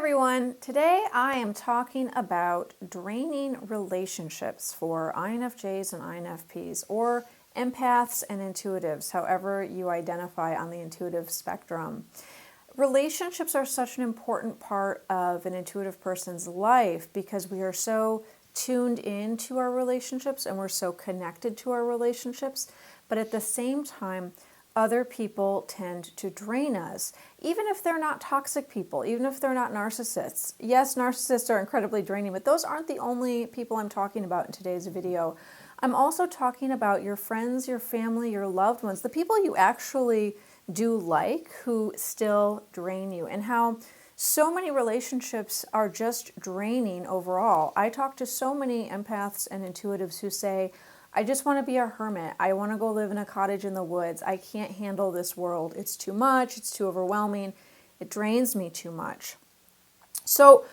everyone. Today I am talking about draining relationships for INFJs and INFPs, or empaths and intuitives, however you identify on the intuitive spectrum. Relationships are such an important part of an intuitive person's life because we are so tuned into our relationships and we're so connected to our relationships, but at the same time, other people tend to drain us, even if they're not toxic people, even if they're not narcissists. Yes, narcissists are incredibly draining, but those aren't the only people I'm talking about in today's video. I'm also talking about your friends, your family, your loved ones, the people you actually do like who still drain you, and how so many relationships are just draining overall. I talk to so many empaths and intuitives who say, I just want to be a hermit. I want to go live in a cottage in the woods. I can't handle this world. It's too much. It's too overwhelming. It drains me too much. So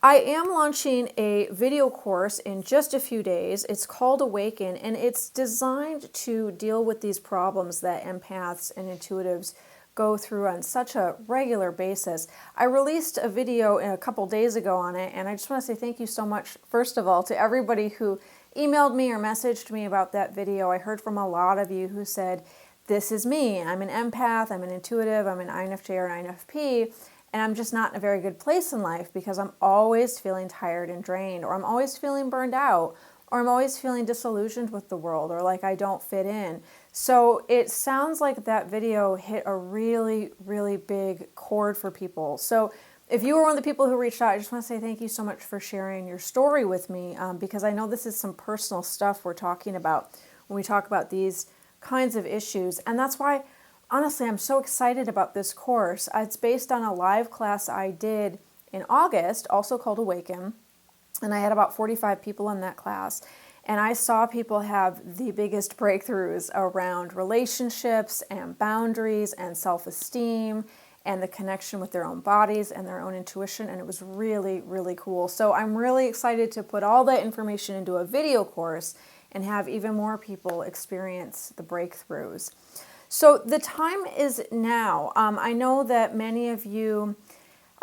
I am launching a video course in just a few days. It's called AWAKEN, and it's designed to deal with these problems that empaths and intuitives go through on such a regular basis. I released a video a couple days ago on it, and I just want to say thank you so much, first of all, to everybody who emailed me or messaged me about that video. I heard from a lot of you who said, this is me. I'm an empath, I'm an intuitive, I'm an INFJ or an INFP, and I'm just not in a very good place in life because I'm always feeling tired and drained, or I'm always feeling burned out, or I'm always feeling disillusioned with the world, or like I don't fit in. So it sounds like that video hit a really, really big chord for people. So if you were one of the people who reached out, I just want to say thank you so much for sharing your story with me, because I know this is some personal stuff we're talking about when we talk about these kinds of issues. And that's why, honestly, I'm so excited about this course. It's based on a live class I did in August, also called AWAKEN, and I had about 45 people in that class. And I saw people have the biggest breakthroughs around relationships and boundaries and self-esteem and the connection with their own bodies and their own intuition, and it was really, really cool. So I'm really excited to put all that information into a video course and have even more people experience the breakthroughs. So the time is now. I know that many of you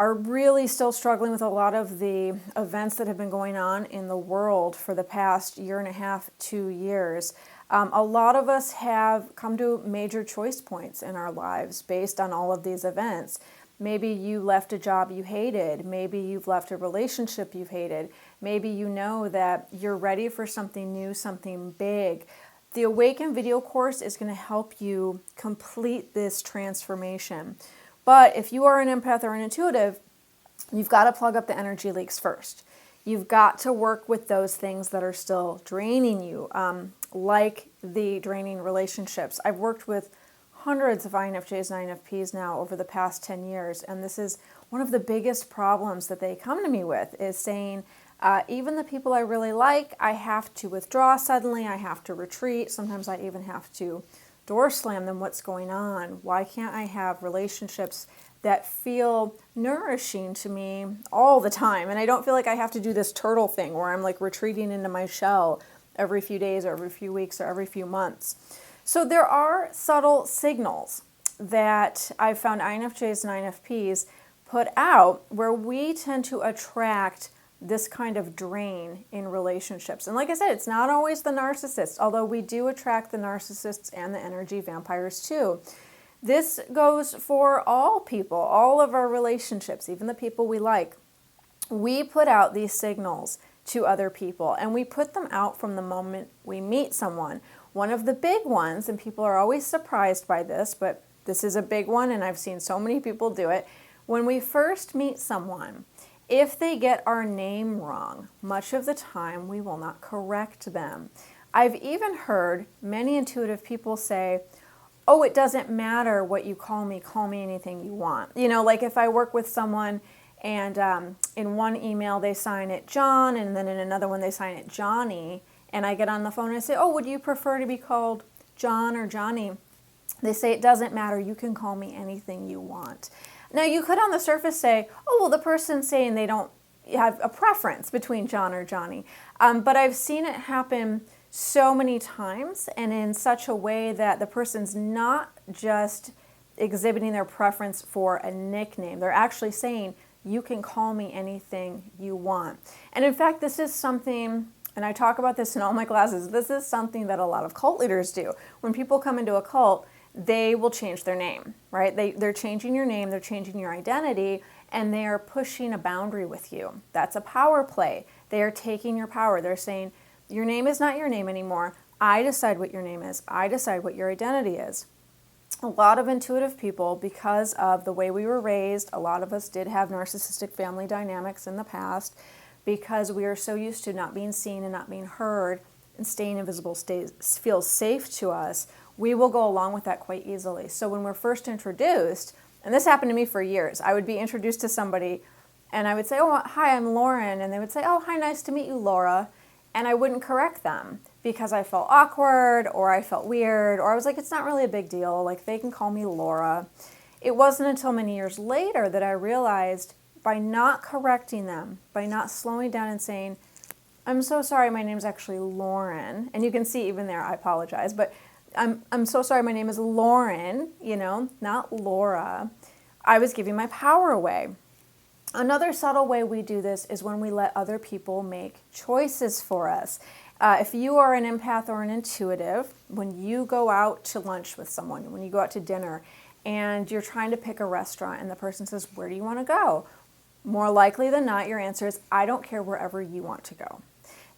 are really still struggling with a lot of the events that have been going on in the world for the past year and a half, 2 years. A lot of us have come to major choice points in our lives based on all of these events. Maybe you left a job you hated. Maybe you've left a relationship you've hated. Maybe you know that you're ready for something new, something big. The AWAKEN video course is going to help you complete this transformation. But if you are an empath or an intuitive, you've got to plug up the energy leaks first. You've got to work with those things that are still draining you, like the draining relationships. I've worked with hundreds of INFJs and INFPs now over the past 10 years, and this is one of the biggest problems that they come to me with, is saying, even the people I really like, I have to withdraw suddenly, I have to retreat, sometimes I even have to door slam them. What's going on? Why can't I have relationships that feel nourishing to me all the time? And I don't feel like I have to do this turtle thing where I'm like retreating into my shell every few days or every few weeks or every few months. So there are subtle signals that I've found INFJs and INFPs put out where we tend to attract this kind of drain in relationships. And like I said, it's not always the narcissist, although we do attract the narcissists and the energy vampires too. This goes for all people, all of our relationships, even the people we like. We put out these signals to other people, and we put them out from the moment we meet someone. One of the big ones, and people are always surprised by this, but this is a big one, and I've seen so many people do it. When we first meet someone, if they get our name wrong, much of the time we will not correct them. I've even heard many intuitive people say, oh, it doesn't matter what you call me anything you want. You know, like if I work with someone and in one email they sign it John, and then in another one they sign it Johnny, and I get on the phone and I say, oh, would you prefer to be called John or Johnny? They say, it doesn't matter, you can call me anything you want. Now, you could on the surface say, oh, well, the person's saying they don't have a preference between John or Johnny. But I've seen it happen so many times and in such a way that the person's not just exhibiting their preference for a nickname. They're actually saying, You can call me anything you want. And in fact, this is something, and I talk about this in all my classes, this is something that a lot of cult leaders do. When people come into a cult, they will change their name, right? They're changing your name, they're changing your identity, and they are pushing a boundary with you. That's a power play. They are taking your power. They're saying, your name is not your name anymore. I decide what your name is. I decide what your identity is. A lot of intuitive people, because of the way we were raised, a lot of us did have narcissistic family dynamics in the past, because we are so used to not being seen and not being heard, and staying invisible feels safe to us, we will go along with that quite easily. So when we're first introduced, and this happened to me for years, I would be introduced to somebody and I would say, oh, hi, I'm Lauren. And they would say, oh, hi, nice to meet you, Laura. And I wouldn't correct them because I felt awkward or I felt weird, or I was like, it's not really a big deal. Like, they can call me Laura. It wasn't until many years later that I realized, by not correcting them, by not slowing down and saying, I'm so sorry, my name's actually Lauren. And you can see even there, I apologize, but I'm so sorry, my name is Lauren, not Laura. I was giving my power away. Another subtle way we do this is when we let other people make choices for us. If you are an empath or an intuitive, when you go out to lunch with someone, when you go out to dinner, and you're trying to pick a restaurant and the person says, where do you want to go? More likely than not, your answer is, I don't care, wherever you want to go.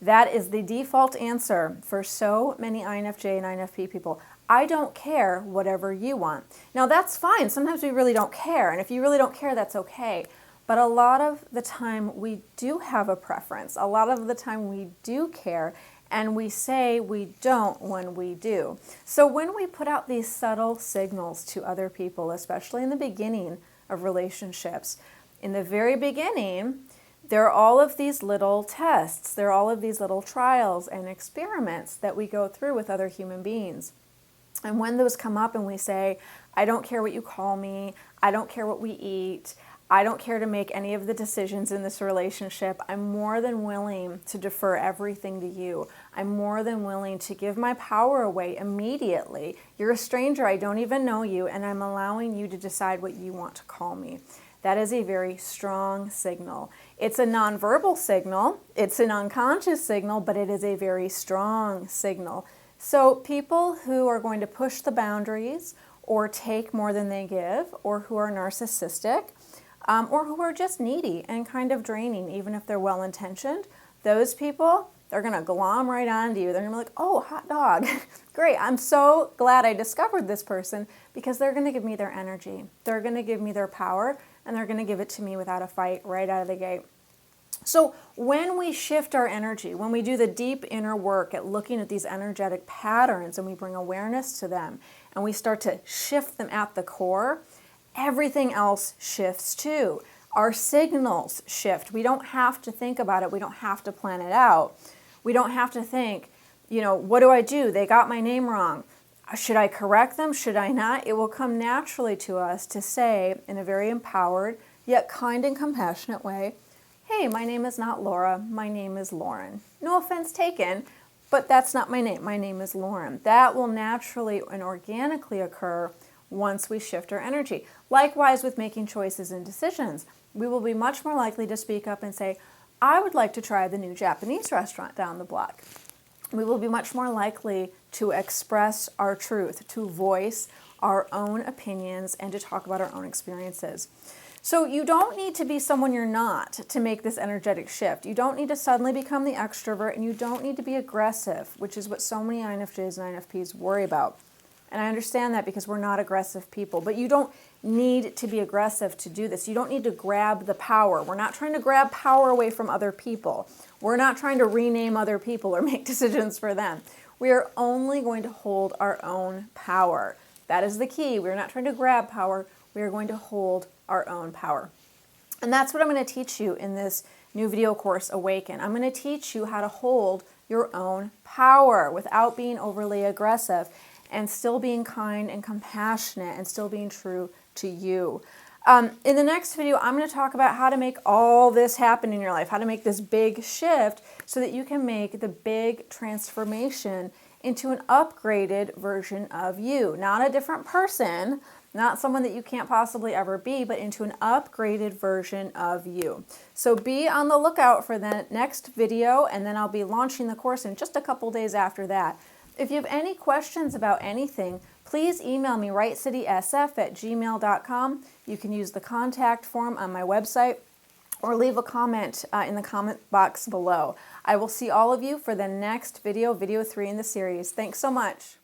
That is the default answer for so many INFJ and INFP people. I don't care, whatever you want. Now, that's fine. Sometimes we really don't care. And if you really don't care, that's okay. But a lot of the time we do have a preference. A lot of the time we do care, and we say we don't when we do. So when we put out these subtle signals to other people, especially in the beginning of relationships, in the very beginning, there are all of these little tests. There are all of these little trials and experiments that we go through with other human beings. And when those come up and we say, I don't care what you call me, I don't care what we eat, I don't care to make any of the decisions in this relationship, I'm more than willing to defer everything to you. I'm more than willing to give my power away immediately. You're a stranger, I don't even know you, and I'm allowing you to decide what you want to call me. That is a very strong signal. It's a nonverbal signal, it's an unconscious signal, but it is a very strong signal. So people who are going to push the boundaries or take more than they give, or who are narcissistic, or who are just needy and kind of draining, even if they're well-intentioned, those people, they're going to glom right onto you. They're going to be like, oh, hot dog. Great, I'm so glad I discovered this person, because they're going to give me their energy. They're going to give me their power, and they're going to give it to me without a fight right out of the gate. So when we shift our energy, when we do the deep inner work at looking at these energetic patterns and we bring awareness to them and we start to shift them at the core, everything else shifts too. Our signals shift. We don't have to think about it. We don't have to plan it out. We don't have to think, what do I do? They got my name wrong. Should I correct them? Should I not? It will come naturally to us to say, in a very empowered yet kind and compassionate way, hey, my name is not Laura, my name is Lauren. No offense taken, but that's not my name. My name is Lauren. That will naturally and organically occur once we shift our energy. Likewise with making choices and decisions. We will be much more likely to speak up and say, I would like to try the new Japanese restaurant down the block. We will be much more likely to express our truth, to voice our own opinions, and to talk about our own experiences. So you don't need to be someone you're not to make this energetic shift. You don't need to suddenly become the extrovert, and you don't need to be aggressive, which is what so many INFJs and INFPs worry about. And I understand that, because we're not aggressive people. But you don't need to be aggressive to do this. You don't need to grab the power. We're not trying to grab power away from other people. We're not trying to rename other people or make decisions for them. We are only going to hold our own power. That is the key. We're not trying to grab power. We are going to hold our own power. And that's what I'm going to teach you in this new video course, Awaken. I'm going to teach you how to hold your own power without being overly aggressive, and still being kind and compassionate, and still being true to you. In the next video, I'm going to talk about how to make all this happen in your life, how to make this big shift so that you can make the big transformation into an upgraded version of you. Not a different person, Not someone that you can't possibly ever be, but into an upgraded version of you. So be on the lookout for the next video, and then I'll be launching the course in just a couple days after that. If you have any questions about anything, please email me, rightcitysf@gmail.com. You can use the contact form on my website or leave a comment in the comment box below. I will see all of you for the next video, video 3 in the series. Thanks so much.